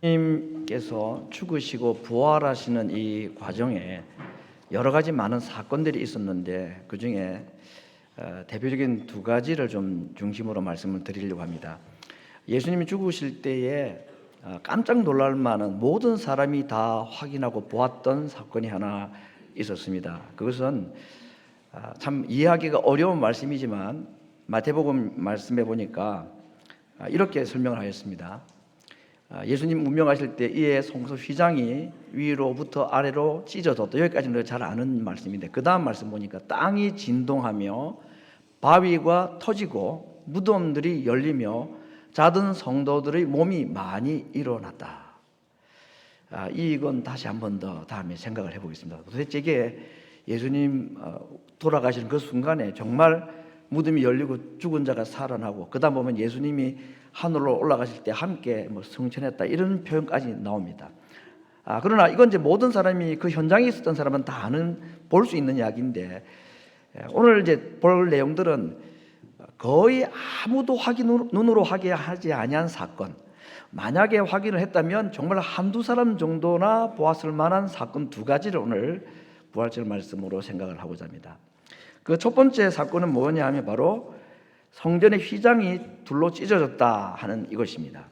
예수님께서 죽으시고 부활하시는 이 과정에 여러 가지 많은 사건들이 있었는데 그 중에 대표적인 두 가지를 좀 중심으로 말씀을 드리려고 합니다. 예수님이 죽으실 때에 깜짝 놀랄 만한 모든 사람이 다 확인하고 보았던 사건이 하나 있었습니다. 그것은 참 이해하기가 어려운 말씀이지만 마태복음 말씀해 보니까 이렇게 설명을 하였습니다. 예수님 운명하실 때 이에 성소 휘장이 위로부터 아래로 찢어졌다. 여기까지는 잘 아는 말씀인데 그 다음 말씀 보니까 땅이 진동하며 바위가 터지고 무덤들이 열리며 자던 성도들의 몸이 많이 일어났다. 이건 다시 한 번 더 다음에 생각을 해보겠습니다. 도대체 이게 예수님 돌아가시는 그 순간에 정말 무덤이 열리고 죽은 자가 살아나고 그 다음 보면 예수님이 하늘로 올라가실 때 함께 승천했다 이런 표현까지 나옵니다. 그러나 이건 이제 모든 사람이 그 현장에 있었던 사람은 다 볼 수 있는 이야기인데 오늘 이제 볼 내용들은 거의 아무도 눈으로 확인하지 아니한 사건. 만약에 확인을 했다면 정말 한두 사람 정도나 보았을 만한 사건 두 가지를 오늘 부활절 말씀으로 생각을 하고자 합니다. 그 첫 번째 사건은 뭐냐 하면 바로 성전의 휘장이 둘로 찢어졌다 하는 이것입니다.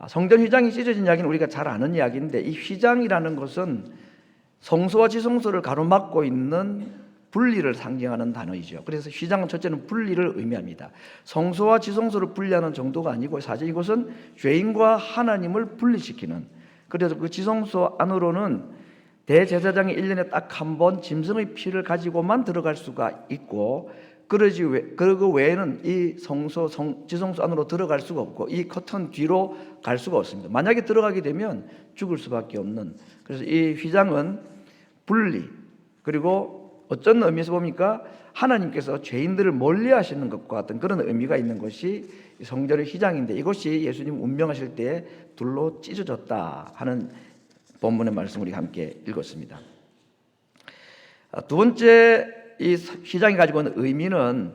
성전 휘장이 찢어진 이야기는 우리가 잘 아는 이야기인데 이 휘장이라는 것은 성소와 지성소를 가로막고 있는 분리를 상징하는 단어이죠. 그래서 휘장은 첫째는 분리를 의미합니다. 성소와 지성소를 분리하는 정도가 아니고 사실 이것은 죄인과 하나님을 분리시키는, 그래서 그 지성소 안으로는 대제사장이 1년에 딱 한 번 짐승의 피를 가지고만 들어갈 수가 있고 그 외에는 이 지성소 안으로 들어갈 수가 없고 이 커튼 뒤로 갈 수가 없습니다. 만약에 들어가게 되면 죽을 수밖에 없는, 그래서 이 휘장은 분리, 그리고 어떤 의미에서 보니까 하나님께서 죄인들을 멀리하시는 것과 같은 그런 의미가 있는 것이 성전의 휘장인데 이것이 예수님 운명하실 때 둘로 찢어졌다 하는 본문의 말씀을 우리 함께 읽었습니다. 두 번째, 이 휘장이 가지고 있는 의미는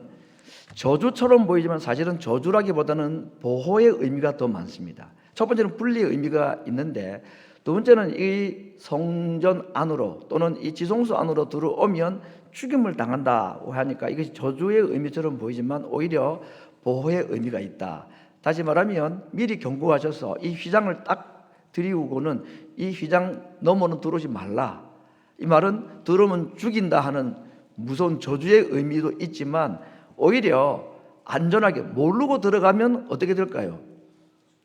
저주처럼 보이지만 사실은 저주라기보다는 보호의 의미가 더 많습니다. 첫 번째는 분리의 의미가 있는데 두 번째는 이 성전 안으로 또는 이 지성소 안으로 들어오면 죽임을 당한다고 하니까 이것이 저주의 의미처럼 보이지만 오히려 보호의 의미가 있다. 다시 말하면 미리 경고하셔서 이 휘장을 딱 들이우고는 이 휘장 너머는 들어오지 말라. 이 말은 들어오면 죽인다 하는 무서운 저주의 의미도 있지만 오히려 안전하게 모르고 들어가면 어떻게 될까요?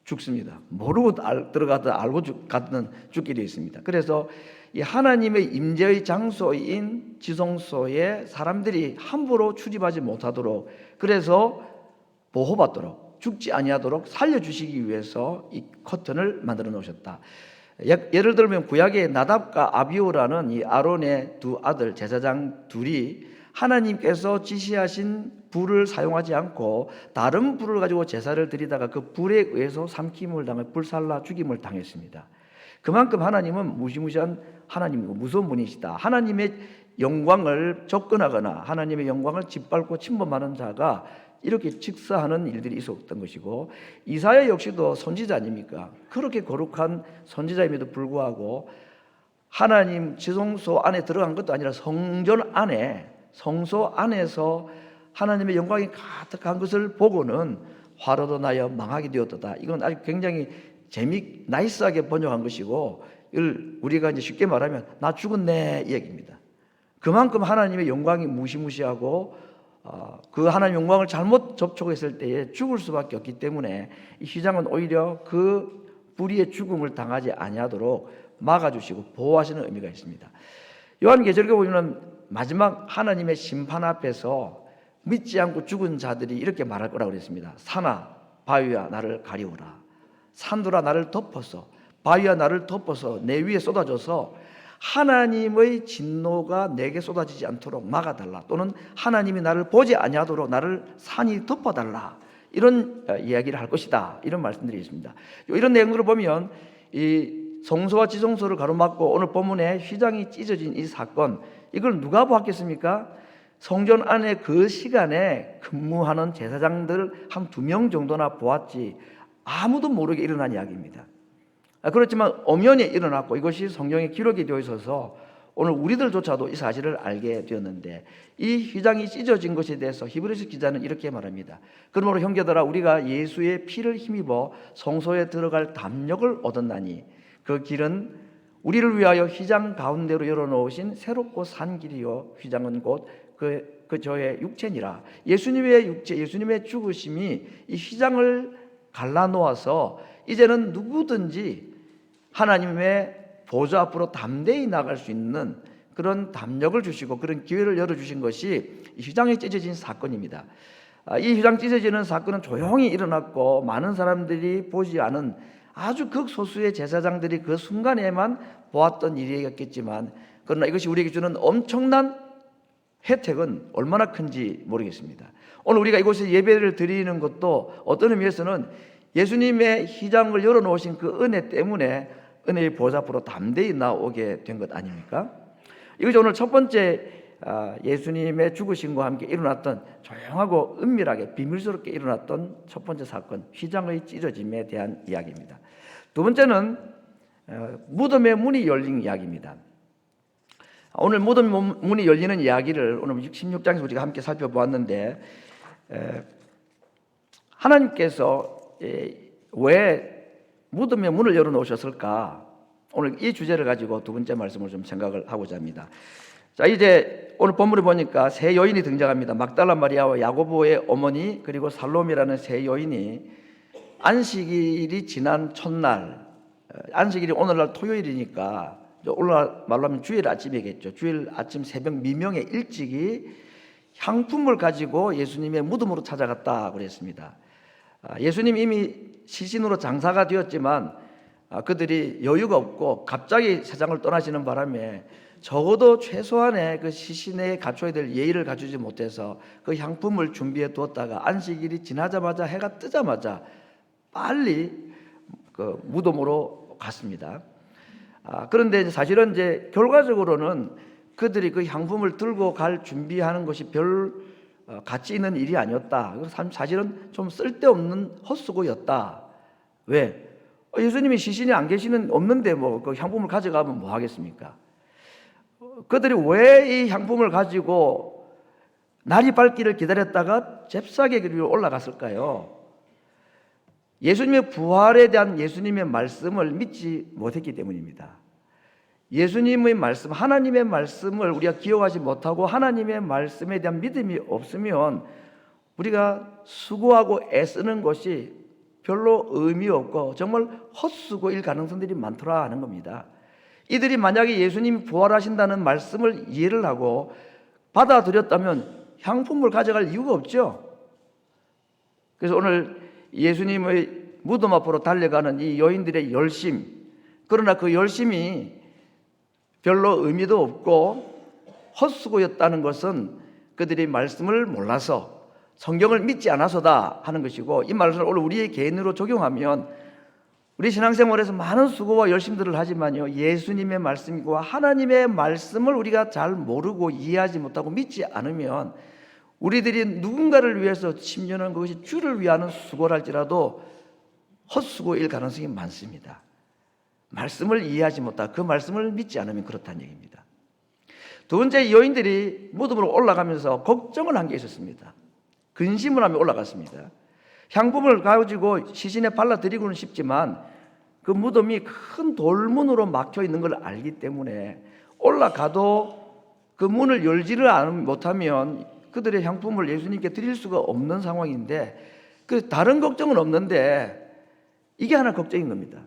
죽습니다. 모르고 들어가다 알고 가든 죽게 되어 있습니다. 그래서 이 하나님의 임재의 장소인 지성소에 사람들이 함부로 출입하지 못하도록, 그래서 보호받도록, 죽지 아니하도록 살려주시기 위해서 이 커튼을 만들어 놓으셨다. 예를 들면 구약의 나답과 아비후라는 이 아론의 두 아들 제사장 둘이 하나님께서 지시하신 불을 사용하지 않고 다른 불을 가지고 제사를 드리다가 그 불에 의해서 삼킴을 당해 불살라 죽임을 당했습니다. 그만큼 하나님은 무시무시한 하나님이고 무서운 분이시다. 하나님의 영광을 접근하거나 하나님의 영광을 짓밟고 침범하는 자가 이렇게 직사하는 일들이 있었던 것이고, 이사야 역시도 선지자 아닙니까? 그렇게 거룩한 선지자임에도 불구하고 하나님 지성소 안에 들어간 것도 아니라 성전 안에, 성소 안에서 하나님의 영광이 가득한 것을 보고는 화로도 나여 망하게 되었다. 이건 아주 굉장히 나이스하게 번역한 것이고, 이걸 우리가 이제 쉽게 말하면 나 죽었네 이 얘기입니다. 그만큼 하나님의 영광이 무시무시하고 그 하나님의 영광을 잘못 접촉했을 때에 죽을 수밖에 없기 때문에 이 휘장은 오히려 그 불의의 죽음을 당하지 아니하도록 막아주시고 보호하시는 의미가 있습니다. 요한계시록에 보면 마지막 하나님의 심판 앞에서 믿지 않고 죽은 자들이 이렇게 말할 거라고 그랬습니다. 산아 바위야 나를 가리우라. 산들아 나를 덮어서, 바위야 나를 덮어서 내 위에 쏟아져서 하나님의 진노가 내게 쏟아지지 않도록 막아달라, 또는 하나님이 나를 보지 아니하도록 나를 산이 덮어달라, 이런 이야기를 할 것이다, 이런 말씀들이 있습니다. 이런 내용들을 보면 이 성소와 지성소를 가로막고 오늘 본문에 휘장이 찢어진 이 사건, 이걸 누가 보았겠습니까? 성전 안에 그 시간에 근무하는 제사장들 한 2명 정도나 보았지 아무도 모르게 일어난 이야기입니다. 그렇지만 엄연히 일어났고 이것이 성경에 기록이 되어 있어서 오늘 우리들조차도 이 사실을 알게 되었는데, 이 휘장이 찢어진 것에 대해서 히브리서 기자는 이렇게 말합니다. 그러므로 형제들아, 우리가 예수의 피를 힘입어 성소에 들어갈 담력을 얻었나니 그 길은 우리를 위하여 휘장 가운데로 열어놓으신 새롭고 산 길이요 휘장은 곧 그 저의 육체니라. 예수님의 육체, 예수님의 죽으심이 이 휘장을 갈라놓아서 이제는 누구든지 하나님의 보좌 앞으로 담대히 나갈 수 있는 그런 담력을 주시고 그런 기회를 열어주신 것이 이 휘장이 찢어진 사건입니다. 이 휘장 찢어지는 사건은 조용히 일어났고 많은 사람들이 보지 않은 아주 극소수의 제사장들이 그 순간에만 보았던 일이었겠지만, 그러나 이것이 우리에게 주는 엄청난 혜택은 얼마나 큰지 모르겠습니다. 오늘 우리가 이곳에 예배를 드리는 것도 어떤 의미에서는 예수님의 휘장을 열어놓으신 그 은혜 때문에 은혜의 보좌 앞으로 담대히 나오게 된 것 아닙니까? 이것이 오늘 첫 번째 예수님의 죽으심과 함께 일어났던 조용하고 은밀하게 비밀스럽게 일어났던 첫 번째 사건, 휘장의 찢어짐에 대한 이야기입니다. 두 번째는 무덤의 문이 열린 이야기입니다. 오늘 무덤 문이 열리는 이야기를 오늘 16장에서 우리가 함께 살펴보았는데, 하나님께서 왜 무덤의 문을 열어놓으셨을까? 오늘 이 주제를 가지고 두 번째 말씀을 좀 생각을 하고자 합니다. 자, 이제 오늘 본문을 보니까 세 여인이 등장합니다. 막달라 마리아와 야고보의 어머니 그리고 살로미라는 세 여인이 안식일이 지난 첫날, 안식일이 오늘날 토요일이니까 오늘날 말로 하면 주일 아침이겠죠. 주일 아침 새벽 미명에 일찍이 향품을 가지고 예수님의 무덤으로 찾아갔다 그랬습니다. 예수님 이미 시신으로 장사가 되었지만 그들이 여유가 없고 갑자기 세상을 떠나시는 바람에 적어도 최소한의 그 시신에 갖춰야 될 예의를 갖추지 못해서 그 향품을 준비해 두었다가 안식일이 지나자마자 해가 뜨자마자 빨리 그 무덤으로 갔습니다. 그런데 사실은 이제 결과적으로는 그들이 그 향품을 들고 갈 준비하는 것이 별 가치 있는 일이 아니었다. 사실은 좀 쓸데없는 헛수고였다. 왜? 예수님이 시신이 안 계시는 없는데 뭐 그 향품을 가져가면 뭐 하겠습니까? 그들이 왜 이 향품을 가지고 날이 밝기를 기다렸다가 잽싸게 그 위로 올라갔을까요? 예수님의 부활에 대한 예수님의 말씀을 믿지 못했기 때문입니다. 예수님의 말씀, 하나님의 말씀을 우리가 기억하지 못하고 하나님의 말씀에 대한 믿음이 없으면 우리가 수고하고 애쓰는 것이 별로 의미 없고 정말 헛수고일 가능성들이 많더라 하는 겁니다. 이들이 만약에 예수님이 부활하신다는 말씀을 이해를 하고 받아들였다면 향품을 가져갈 이유가 없죠. 그래서 오늘 예수님의 무덤 앞으로 달려가는 이 여인들의 열심, 그러나 그 열심이 별로 의미도 없고 헛수고였다는 것은 그들이 말씀을 몰라서 성경을 믿지 않아서다 하는 것이고, 이 말씀을 오늘 우리의 개인으로 적용하면 우리 신앙생활에서 많은 수고와 열심들을 하지만요, 예수님의 말씀과 하나님의 말씀을 우리가 잘 모르고 이해하지 못하고 믿지 않으면 우리들이 누군가를 위해서 심려는 그것이 주를 위하는 수고랄지라도 헛수고일 가능성이 많습니다. 말씀을 이해하지 못하고 그 말씀을 믿지 않으면 그렇다는 얘기입니다. 두 번째, 여인들이 무덤으로 올라가면서 걱정을 한 게 있었습니다. 근심을 하며 올라갔습니다. 향품을 가지고 시신에 발라드리고는 싶지만 그 무덤이 큰 돌문으로 막혀 있는 걸 알기 때문에 올라가도 그 문을 열지를 못하면 그들의 향품을 예수님께 드릴 수가 없는 상황인데, 그 다른 걱정은 없는데 이게 하나 걱정인 겁니다.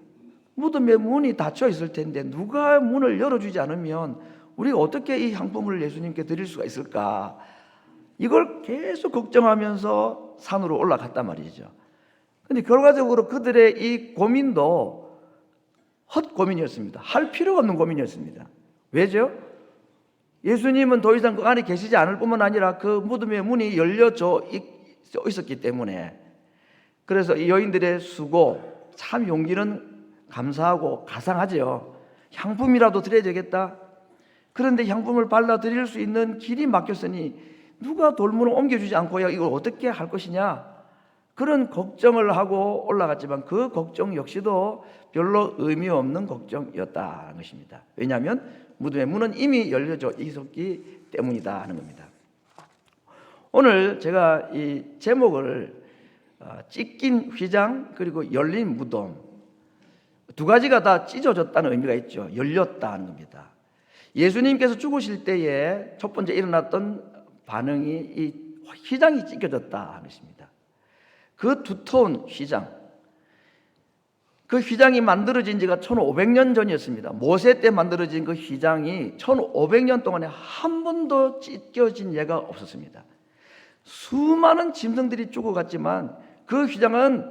무덤의 문이 닫혀 있을 텐데 누가 문을 열어주지 않으면 우리가 어떻게 이 향품을 예수님께 드릴 수가 있을까? 이걸 계속 걱정하면서 산으로 올라갔단 말이죠. 근데 결과적으로 그들의 이 고민도 헛고민이었습니다. 할 필요가 없는 고민이었습니다. 왜죠? 예수님은 더 이상 그 안에 계시지 않을 뿐만 아니라 그 무덤의 문이 열려져 있었기 때문에. 그래서 이 여인들의 수고, 참 용기는 감사하고 가상하죠. 향품이라도 드려야 되겠다. 그런데 향품을 발라드릴 수 있는 길이 막혔으니 누가 돌문을 옮겨주지 않고 이걸 어떻게 할 것이냐. 그런 걱정을 하고 올라갔지만 그 걱정 역시도 별로 의미 없는 걱정이었다는 것입니다. 왜냐하면 무덤의 문은 이미 열려져 있었기 때문이다 하는 겁니다. 오늘 제가 이 제목을 찢긴 휘장 그리고 열린 무덤, 두 가지가 다 찢어졌다는 의미가 있죠. 열렸다는 겁니다. 예수님께서 죽으실 때에 첫 번째 일어났던 반응이 이 휘장이 찢겨졌다 하는 것입니다. 그 두터운 휘장, 그 휘장이 만들어진 지가 1500년 전이었습니다. 모세 때 만들어진 그 휘장이 1500년 동안에 한 번도 찢겨진 예가 없었습니다. 수많은 짐승들이 죽어갔지만 그 휘장은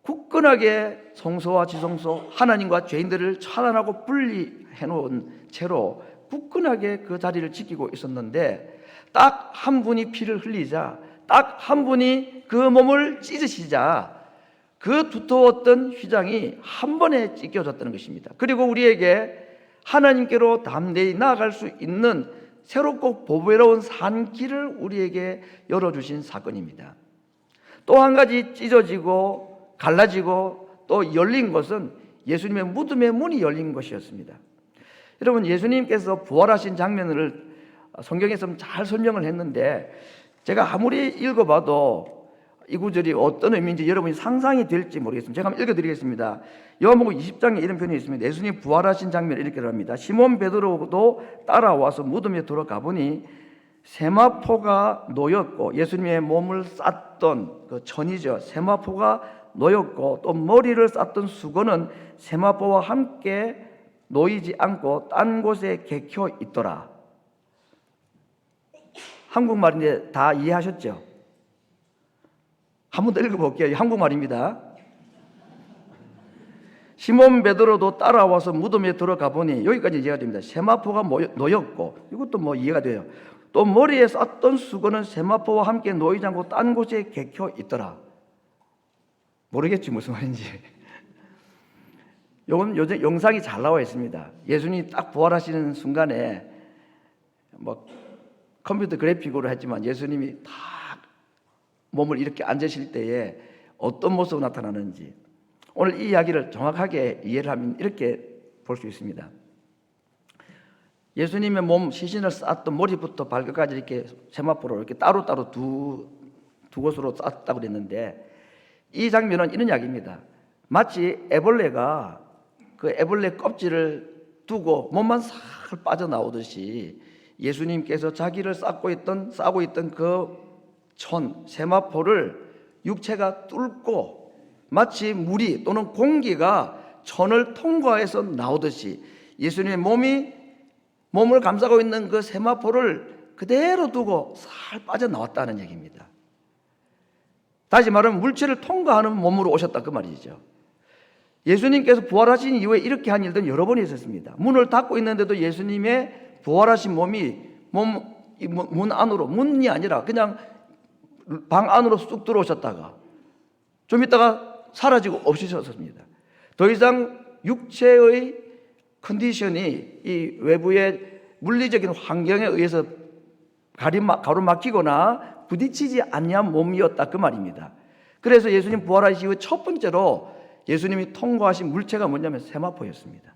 굳건하게 성소와 지성소, 하나님과 죄인들을 차단하고 분리해 놓은 채로 굳건하게 그 자리를 지키고 있었는데, 딱 한 분이 피를 흘리자, 딱 한 분이 그 몸을 찢으시자 그 두터웠던 휘장이 한 번에 찢겨졌다는 것입니다. 그리고 우리에게 하나님께로 담대히 나아갈 수 있는 새롭고 보배로운 산길을 우리에게 열어주신 사건입니다. 또 한 가지 찢어지고 갈라지고 또 열린 것은 예수님의 무덤의 문이 열린 것이었습니다. 여러분, 예수님께서 부활하신 장면을 성경에서 잘 설명을 했는데, 제가 아무리 읽어봐도 이 구절이 어떤 의미인지 여러분이 상상이 될지 모르겠습니다. 제가 한번 읽어드리겠습니다. 요한복음 20장에 이런 표현이 있습니다. 예수님 부활하신 장면을 이렇게 합니다. 시몬 베드로도 따라와서 무덤에 들어가 보니 세마포가 놓였고, 예수님의 몸을 쌌던 그 천이죠, 세마포가 놓였고, 또 머리를 쌌던 수건은 세마포와 함께 놓이지 않고 딴 곳에 개켜 있더라. 한국말인데 다 이해하셨죠? 한 번 더 읽어볼게요. 한국말입니다. 시몬 베드로도 따라와서 무덤에 들어가 보니, 여기까지 이해가 됩니다. 세마포가 놓였고, 이것도 뭐 이해가 돼요. 또 머리에 쌌던 수건은 세마포와 함께 놓이지 않고 딴 곳에 개켜 있더라. 모르겠지 무슨 말인지. 요건 요즘 영상이 잘 나와 있습니다. 예수님이 딱 부활하시는 순간에 뭐 컴퓨터 그래픽으로 했지만 예수님이 딱 몸을 이렇게 앉으실 때에 어떤 모습으로 나타나는지, 오늘 이 이야기를 정확하게 이해를 하면 이렇게 볼 수 있습니다. 예수님의 몸 시신을 쌌던 머리부터 발끝까지 이렇게 세마포로 이렇게 따로따로 두 곳으로 쌌다고 그랬는데, 이 장면은 이런 이야기입니다. 마치 애벌레가 그 애벌레 껍질을 두고 몸만 싹 빠져나오듯이 예수님께서 자기를 싸고 있던 그 세마포를 육체가 뚫고 마치 물이 또는 공기가 천을 통과해서 나오듯이 예수님의 몸을 감싸고 있는 그 세마포를 그대로 두고 살 빠져나왔다는 얘기입니다. 다시 말하면 물체를 통과하는 몸으로 오셨다 그 말이죠. 예수님께서 부활하신 이후에 이렇게 한 일들은 여러 번 있었습니다. 문을 닫고 있는데도 예수님의 부활하신 몸이 문 안으로, 문이 아니라 그냥 방 안으로 쑥 들어오셨다가 좀 있다가 사라지고 없으셨습니다. 더 이상 육체의 컨디션이 이 외부의 물리적인 환경에 의해서 가로막히거나 부딪히지 않는 몸이었다 그 말입니다. 그래서 예수님 부활하신 이후 첫 번째로 예수님이 통과하신 물체가 뭐냐면 세마포였습니다.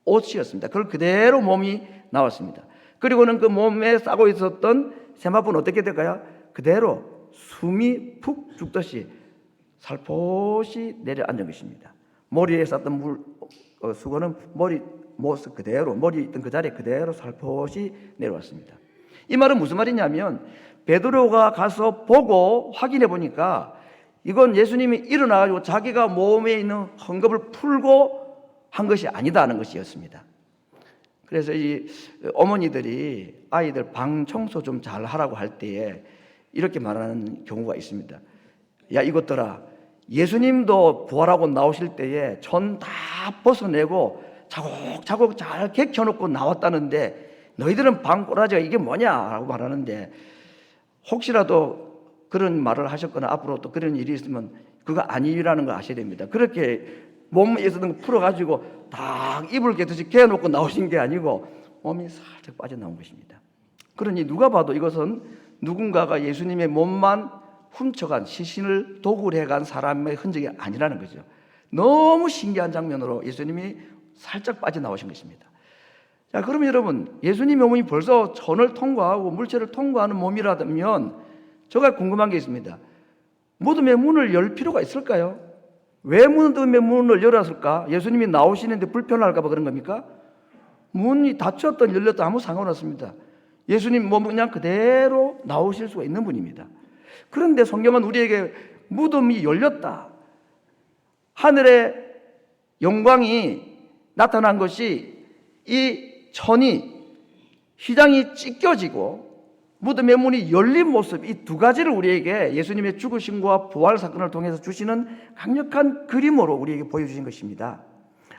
옷이었습니다. 그걸 그대로 몸이 나왔습니다. 그리고는 그 몸에 싸고 있었던 세마포는 어떻게 될까요? 그대로 숨이 푹 죽듯이 살포시 내려앉은 것입니다. 머리에 쌌던 수건은 모습 그대로, 머리 있던 그 자리에 그대로 살포시 내려왔습니다. 이 말은 무슨 말이냐면, 베드로가 가서 보고 확인해 보니까 이건 예수님이 일어나가지고 자기가 몸에 있는 헝겊을 풀고 한 것이 아니다는 것이었습니다. 그래서 이 어머니들이 아이들 방 청소 좀 잘 하라고 할 때에 이렇게 말하는 경우가 있습니다. 야, 이것들아, 예수님도 부활하고 나오실 때에 전 다 벗어내고 차곡차곡 잘 개켜놓고 나왔다는데 너희들은 방 꼬라지가 이게 뭐냐라고 말하는데, 혹시라도 그런 말을 하셨거나 앞으로 또 그런 일이 있으면 그거 아니라는 걸 아셔야 됩니다. 그렇게 몸에 있었던 거 풀어가지고 딱 이불 개듯이 개놓고 나오신 게 아니고 몸이 살짝 빠져나온 것입니다. 그러니 누가 봐도 이것은 누군가가 예수님의 몸만 훔쳐간 시신을 도구로 해간 사람의 흔적이 아니라는 거죠. 너무 신기한 장면으로 예수님이 살짝 빠져나오신 것입니다. 자, 그러면 여러분, 예수님의 몸이 벌써 천을 통과하고 물체를 통과하는 몸이라면 제가 궁금한 게 있습니다. 무덤의 문을 열 필요가 있을까요? 왜 무덤의 문을 열었을까? 예수님이 나오시는데 불편할까 봐 그런 겁니까? 문이 닫혔든 열렸든 아무 상관없습니다. 예수님 몸은 그냥 그대로 나오실 수가 있는 분입니다. 그런데 성경은 우리에게 무덤이 열렸다, 하늘의 영광이 나타난 것이 이 천이, 휘장이 찢겨지고 무덤의 문이 열린 모습, 이 두 가지를 우리에게 예수님의 죽으심과 부활 사건을 통해서 주시는 강력한 그림으로 우리에게 보여주신 것입니다.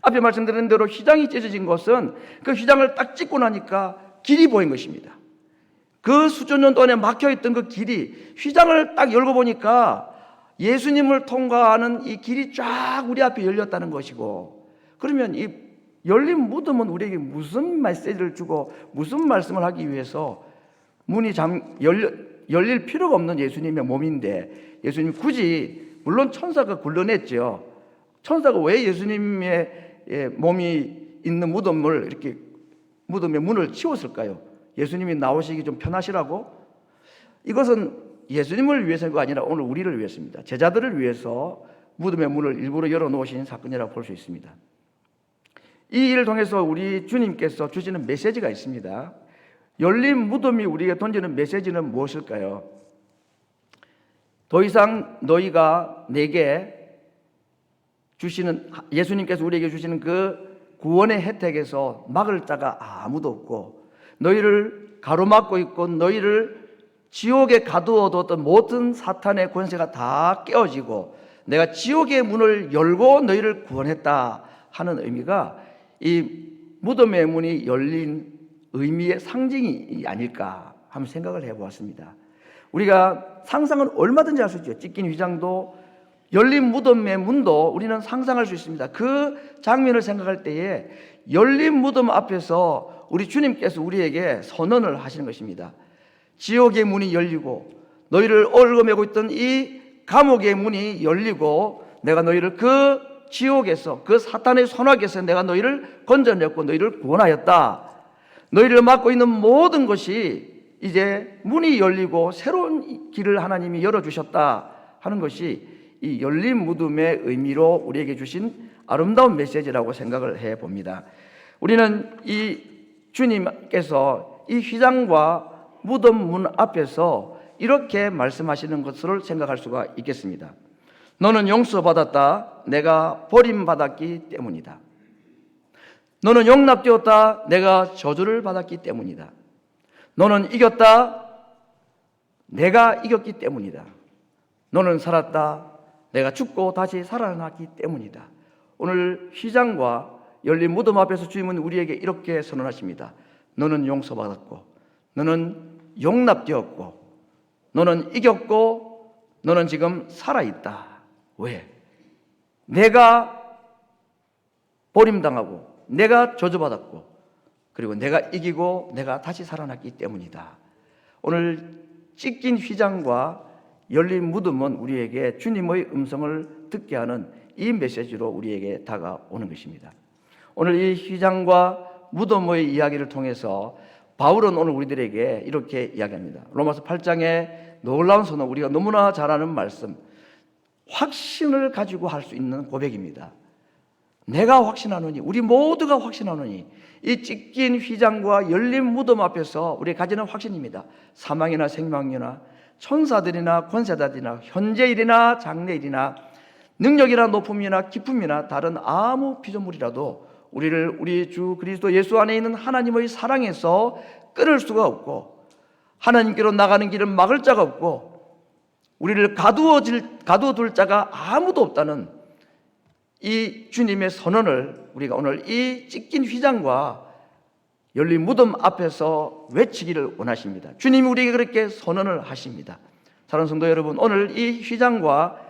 앞에 말씀드린 대로 휘장이 찢어진 것은 그 휘장을 딱 찢고 나니까 길이 보인 것입니다. 그 수천 년 동안에 막혀있던 그 길이, 휘장을 딱 열고 보니까 예수님을 통과하는 이 길이 쫙 우리 앞에 열렸다는 것이고, 그러면 이 열린 무덤은 우리에게 무슨 메시지를 주고 무슨 말씀을 하기 위해서 문이 열릴 필요가 없는 예수님의 몸인데, 예수님 굳이, 물론 천사가 굴러냈죠. 천사가 왜 예수님의 몸이 있는 무덤을 이렇게 무덤의 문을 치웠을까요? 예수님이 나오시기 좀 편하시라고? 이것은 예수님을 위해서가 아니라 오늘 우리를 위해서입니다. 제자들을 위해서 무덤의 문을 일부러 열어놓으신 사건이라고 볼 수 있습니다. 이 일을 통해서 우리 주님께서 주시는 메시지가 있습니다. 열린 무덤이 우리에게 던지는 메시지는 무엇일까요? 더 이상 너희가 내게 주시는, 예수님께서 우리에게 주시는 그 구원의 혜택에서 막을 자가 아무도 없고, 너희를 가로막고 있고 너희를 지옥에 가두어뒀던 모든 사탄의 권세가 다 깨어지고 내가 지옥의 문을 열고 너희를 구원했다 하는 의미가 이 무덤의 문이 열린 의미의 상징이 아닐까 한번 생각을 해보았습니다. 우리가 상상은 얼마든지 할 수 있죠. 찢긴 휘장도 열린 무덤의 문도 우리는 상상할 수 있습니다. 그 장면을 생각할 때에 열린 무덤 앞에서 우리 주님께서 우리에게 선언을 하시는 것입니다. 지옥의 문이 열리고 너희를 얽어매고 있던 이 감옥의 문이 열리고 내가 너희를 그 지옥에서, 그 사탄의 손아귀에서 내가 너희를 건져냈고 너희를 구원하였다. 너희를 막고 있는 모든 것이 이제 문이 열리고 새로운 길을 하나님이 열어주셨다 하는 것이 이 열린 무덤의 의미로 우리에게 주신 아름다운 메시지라고 생각을 해봅니다. 우리는 이 주님께서 이 휘장과 무덤 문 앞에서 이렇게 말씀하시는 것을 생각할 수가 있겠습니다. 너는 용서받았다. 내가 버림받았기 때문이다. 너는 용납되었다. 내가 저주를 받았기 때문이다. 너는 이겼다. 내가 이겼기 때문이다. 너는 살았다. 내가 죽고 다시 살아났기 때문이다. 오늘 휘장과 열린 무덤 앞에서 주님은 우리에게 이렇게 선언하십니다. 너는 용서받았고, 너는 용납되었고, 너는 이겼고, 너는 지금 살아있다. 왜? 내가 버림당하고 내가 저주받았고 그리고 내가 이기고 내가 다시 살아났기 때문이다. 오늘 찢긴 휘장과 열린 무덤은 우리에게 주님의 음성을 듣게 하는 이 메시지로 우리에게 다가오는 것입니다. 오늘 이 휘장과 무덤의 이야기를 통해서 바울은 오늘 우리들에게 이렇게 이야기합니다. 로마서 8장의 놀라운 선언, 우리가 너무나 잘 아는 말씀, 확신을 가지고 할 수 있는 고백입니다. 내가 확신하노니, 우리 모두가 확신하노니, 이 찢긴 휘장과 열린 무덤 앞에서 우리 가지는 확신입니다. 사망이나 생명이나 천사들이나 권세자들이나 현재일이나 장래일이나 능력이나 높음이나 기쁨이나 다른 아무 피조물이라도 우리를 우리 주 그리스도 예수 안에 있는 하나님의 사랑에서 끊을 수가 없고, 하나님께로 나가는 길은 막을 자가 없고, 우리를 가두어둘 자가 아무도 없다는 이 주님의 선언을 우리가 오늘 이 찢긴 휘장과 열린 무덤 앞에서 외치기를 원하십니다. 주님이 우리에게 그렇게 선언을 하십니다. 사랑하는 성도 여러분, 오늘 이 휘장과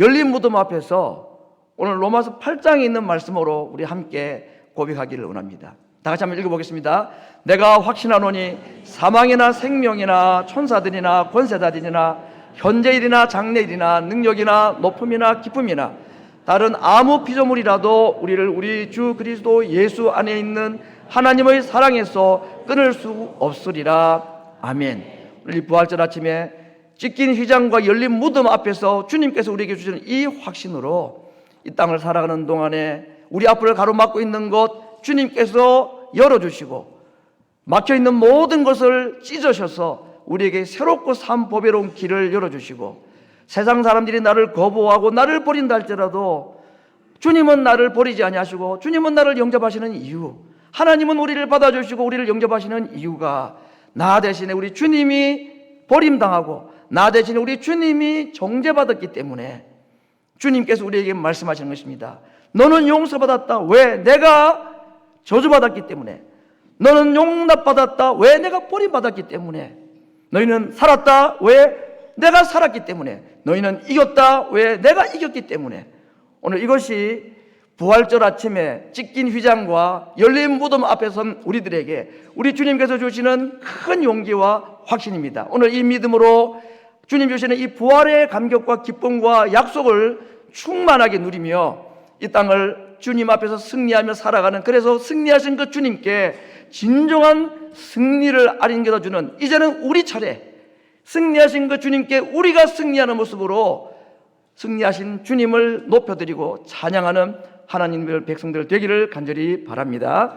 열린 무덤 앞에서 오늘 로마서 8장에 있는 말씀으로 우리 함께 고백하기를 원합니다. 다 같이 한번 읽어보겠습니다. 내가 확신하노니 사망이나 생명이나 천사들이나 권세자들이나 현재일이나 장래일이나 능력이나 높음이나 기쁨이나 다른 아무 피조물이라도 우리를 우리 주 그리스도 예수 안에 있는 하나님의 사랑에서 끊을 수 없으리라. 아멘. 우리 부활절 아침에 찢긴 휘장과 열린 무덤 앞에서 주님께서 우리에게 주시는 이 확신으로 이 땅을 살아가는 동안에 우리 앞을 가로막고 있는 것 주님께서 열어주시고 막혀있는 모든 것을 찢으셔서 우리에게 새롭고 참 보배로운 길을 열어주시고 세상 사람들이 나를 거부하고 나를 버린다 할지라도 주님은 나를 버리지 아니하시고 주님은 나를 영접하시는 이유, 하나님은 우리를 받아주시고 우리를 영접하시는 이유가 나 대신에 우리 주님이 버림당하고 나 대신에 우리 주님이 정죄받았기 때문에 주님께서 우리에게 말씀하시는 것입니다. 너는 용서받았다. 왜? 내가 저주받았기 때문에. 너는 용납받았다. 왜? 내가 버림받았기 때문에. 너희는 살았다. 왜? 내가 살았기 때문에. 너희는 이겼다. 왜? 내가 이겼기 때문에. 오늘 이것이 부활절 아침에 찢긴 휘장과 열린 무덤 앞에 선 우리들에게 우리 주님께서 주시는 큰 용기와 확신입니다. 오늘 이 믿음으로 주님 주시는 이 부활의 감격과 기쁨과 약속을 충만하게 누리며 이 땅을 주님 앞에서 승리하며 살아가는, 그래서 승리하신 그 주님께 진정한 승리를 안겨주는 이제는 우리 차례, 승리하신 그 주님께 우리가 승리하는 모습으로 승리하신 주님을 높여드리고 찬양하는 하나님의 백성들 되기를 간절히 바랍니다.